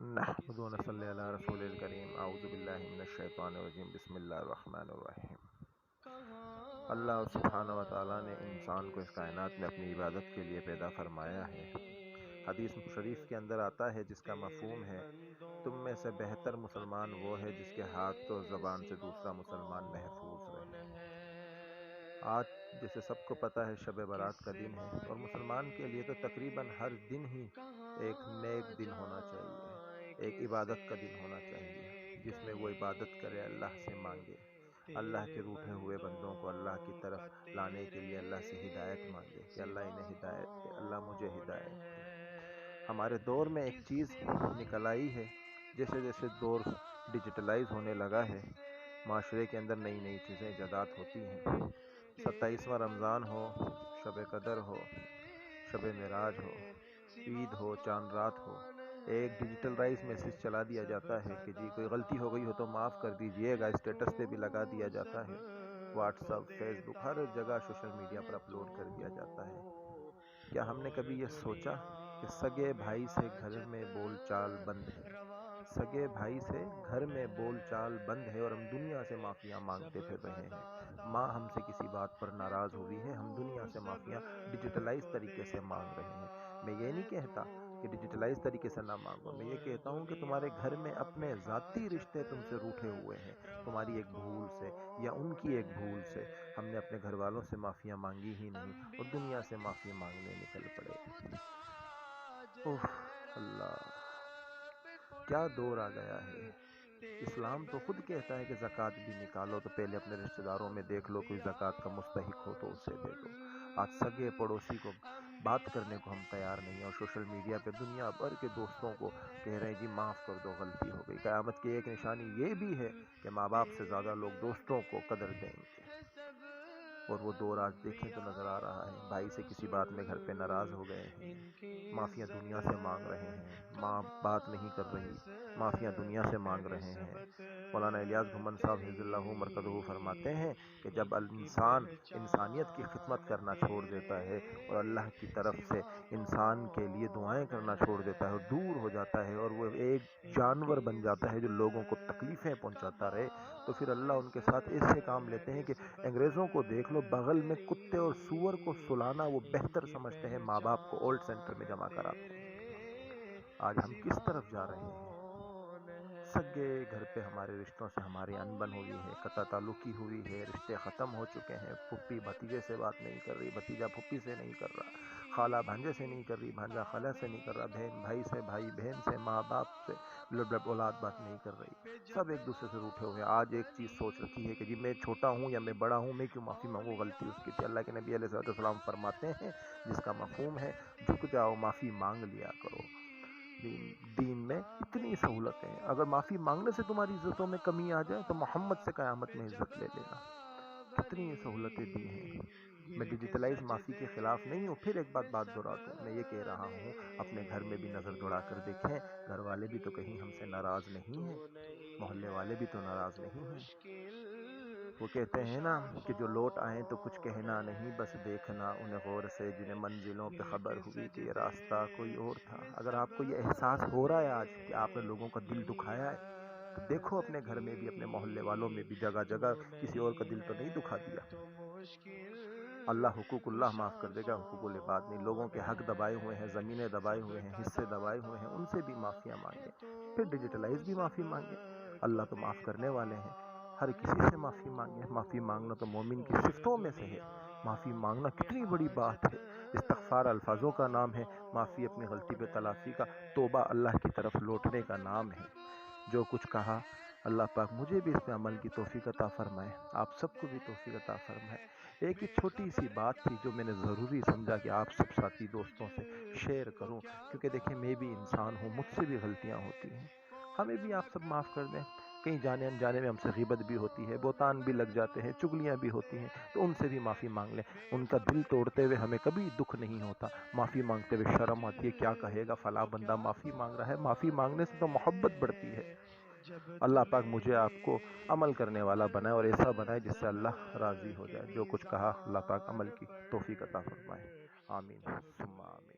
نحمد و نصلی علی رسول الکریم اعوذ باللہ من الشیطان الرجیم بسم اللہ الرحمن الرحیم۔ اللہ سبحانہ و تعالیٰ نے انسان کو اس کائنات میں اپنی عبادت کے لیے پیدا فرمایا ہے۔ حدیث شریف کے اندر آتا ہے جس کا مفہوم ہے تم میں سے بہتر مسلمان وہ ہے جس کے ہاتھ و زبان سے دوسرا مسلمان محفوظ رہے۔ آج جیسے سب کو پتہ ہے شب برات کا دن ہے اور مسلمان کے لیے تو تقریباً ہر دن ہی ایک نیک دن ہونا چاہیے، ایک عبادت کا دن ہونا چاہیے جس میں وہ عبادت کرے، اللہ سے مانگے، اللہ کے روٹھے ہوئے بندوں کو اللہ کی طرف لانے کے لیے اللہ سے ہدایت مانگے کہ اللہ انہیں ہدایت دے، اللہ مجھے ہدایت دے۔ ہمارے دور میں ایک چیز نکل آئی ہے، جیسے جیسے دور ڈیجیٹلائز ہونے لگا ہے، معاشرے کے اندر نئی نئی چیزیں ایجادات ہوتی ہیں۔ 27واں رمضان ہو، شب قدر ہو، شب معراج ہو، عید ہو، چاند رات ہو، ایک ڈیجیٹلائز میسج چلا دیا جاتا ہے کہ جی کوئی غلطی ہو گئی ہو تو معاف کر دیجئے گا، اسٹیٹس پہ بھی لگا دیا جاتا ہے، واٹس ایپ، فیس بک، ہر جگہ سوشل میڈیا پر اپلوڈ کر دیا جاتا ہے۔ کیا ہم نے کبھی یہ سوچا کہ سگے بھائی سے گھر میں بول چال بند ہے، سگے بھائی سے گھر میں بول چال بند ہے اور ہم دنیا سے معافیاں مانگتے پھر رہے ہیں۔ ماں ہم سے کسی بات پر ناراض ہوئی ہے، ہم دنیا سے معافیاں ڈیجیٹلائز طریقے سے مانگ رہے ہیں۔ میں یہ نہیں کہتا کہ ڈیجیٹلائز طریقے سے نہ مانگو، میں یہ کہتا ہوں کہ تمہارے گھر میں اپنے ذاتی رشتے تم سے روٹھے ہوئے ہیں، تمہاری ایک بھول سے یا ان کی ایک بھول سے ہم نے اپنے گھر والوں سے معافیاں مانگی ہی نہیں اور دنیا سے معافی مانگنے نکل پڑے۔ اوہ اللہ، کیا دور آ گیا ہے۔ اسلام تو خود کہتا ہے کہ زکوٰۃ بھی نکالو تو پہلے اپنے رشتہ داروں میں دیکھ لو کوئی زکوٰۃ کا مستحق ہو تو اسے دے دو۔ آج سگے پڑوسی کو بات کرنے کو ہم تیار نہیں ہیں اور سوشل میڈیا پہ دنیا بھر کے دوستوں کو کہہ رہے ہیں جی معاف کر دو، غلطی ہو گئی۔ قیامت کی ایک نشانی یہ بھی ہے کہ ماں باپ سے زیادہ لوگ دوستوں کو قدر دیں گے، اور وہ دور آج دیکھیں تو نظر آ رہا ہے۔ بھائی سے کسی بات میں گھر پہ ناراض ہو گئے ہیں، معافیاں دنیا سے مانگ رہے ہیں، ماں بات نہیں کر رہی، معافیاں دنیا سے مانگ رہے ہیں۔ مولانا الیاس گھمن صاحب حفظ اللہ مرکزہ فرماتے ہیں کہ جب انسان انسانیت کی خدمت کرنا چھوڑ دیتا ہے اور اللہ کی طرف سے انسان کے لیے دعائیں کرنا چھوڑ دیتا ہے اور دور ہو جاتا ہے اور وہ ایک جانور بن جاتا ہے جو لوگوں کو تکلیفیں پہنچاتا رہے، تو پھر اللہ ان کے ساتھ ایسے کام لیتے ہیں کہ انگریزوں کو دیکھ لو، بغل میں کتے اور سور کو سلانا وہ بہتر سمجھتے ہیں ماں باپ کو اولڈ سینٹر میں جمع کراتے ہیں۔ آج ہم کس طرف جا رہے ہیں؟ سگے گھر پہ ہمارے رشتوں سے ہماری انبن ہوئی ہے، قطع تعلقی ہوئی ہے، رشتے ختم ہو چکے ہیں۔ پھپھی بھتیجے سے بات نہیں کر رہی، بھتیجا پھپھی سے نہیں کر رہا، خالہ بھانجے سے نہیں کر رہی، بھانجا خالہ سے نہیں کر رہا، بہن بھائی سے، بھائی بہن سے، ماں باپ سے، اولاد بات نہیں کر رہی، سب ایک دوسرے سے روٹھے ہوئے ہیں۔ آج ایک چیز سوچ رکھی ہے کہ جی میں چھوٹا ہوں یا میں بڑا ہوں، میں کیوں معافی مانگوں، غلطی اس کی تھی۔ اللہ کے نبی علیہ السلام فرماتے ہیں جس کا مفہوم ہے جھک جاؤ، معافی مانگ لیا کرو۔ دین میں اتنی سہولتیں ہیں، اگر معافی مانگنے سے تمہاری عزتوں میں کمی آ جائے تو محمد سے قیامت میں عزت لے لینا۔ کتنی سہولتیں دی ہیں۔ میں ڈیجیٹلائز معافی کے خلاف نہیں ہوں، پھر ایک بات دہرا دوں، میں یہ کہہ رہا ہوں اپنے گھر میں بھی نظر دوڑا کر دیکھیں، گھر والے بھی تو کہیں ہم سے ناراض نہیں ہیں، محلے والے بھی تو ناراض نہیں ہیں۔ وہ کہتے ہیں نا کہ جو لوٹ آئیں تو کچھ کہنا نہیں، بس دیکھنا انہیں غور سے، جنہیں منزلوں پہ خبر ہوئی کہ یہ راستہ کوئی اور تھا۔ اگر آپ کو یہ احساس ہو رہا ہے آج کہ آپ نے لوگوں کا دل دکھایا ہے تو دیکھو اپنے گھر میں بھی، اپنے محلے والوں میں بھی جگہ جگہ کسی اور کا دل تو نہیں دکھا دیا۔ اللہ حقوق اللہ معاف کر دے گا، حقوق العباد نہیں۔ لوگوں کے حق دبائے ہوئے ہیں، زمینیں دبائے ہوئے ہیں، حصے دبائے ہوئے ہیں، ان سے بھی معافیاں مانگیں، پھر ڈیجیٹلائز بھی معافی مانگیں۔ اللہ تو معاف کرنے والے ہیں، ہر کسی سے معافی مانگیں۔ معافی مانگنا تو مومن کی صفتوں میں سے ہے۔ معافی مانگنا کتنی بڑی بات ہے۔ استغفار الفاظوں کا نام ہے، معافی اپنی غلطی پہ تلافی کا، توبہ اللہ کی طرف لوٹنے کا نام ہے۔ جو کچھ کہا اللہ پاک مجھے بھی اس پہ عمل کی توفیق عطا فرمائے، آپ سب کو بھی توفیق عطا فرمائے۔ ایک ہی چھوٹی سی بات تھی جو میں نے ضروری سمجھا کہ آپ سب ساتھی دوستوں سے شیئر کروں، کیونکہ دیکھیں میں بھی انسان ہوں، مجھ سے بھی غلطیاں ہوتی ہیں، ہمیں بھی آپ سب معاف کر دیں۔ کہیں جانے انجانے میں ہم سے غیبت بھی ہوتی ہے، بہتان بھی لگ جاتے ہیں، چگلیاں بھی ہوتی ہیں، تو ان سے بھی معافی مانگ لیں۔ ان کا دل توڑتے ہوئے ہمیں کبھی دکھ نہیں ہوتا، معافی مانگتے ہوئے شرم آتی ہے، کیا کہے گا فلاں بندہ معافی مانگ رہا ہے۔ معافی مانگنے سے تو محبت بڑھتی ہے۔ اللہ پاک مجھے آپ کو عمل کرنے والا بنائے اور ایسا بنائے جس سے اللہ راضی ہو جائے۔ جو کچھ کہا اللہ پاک عمل کی توفیق عطا فرمائے، آمین ثم آمین۔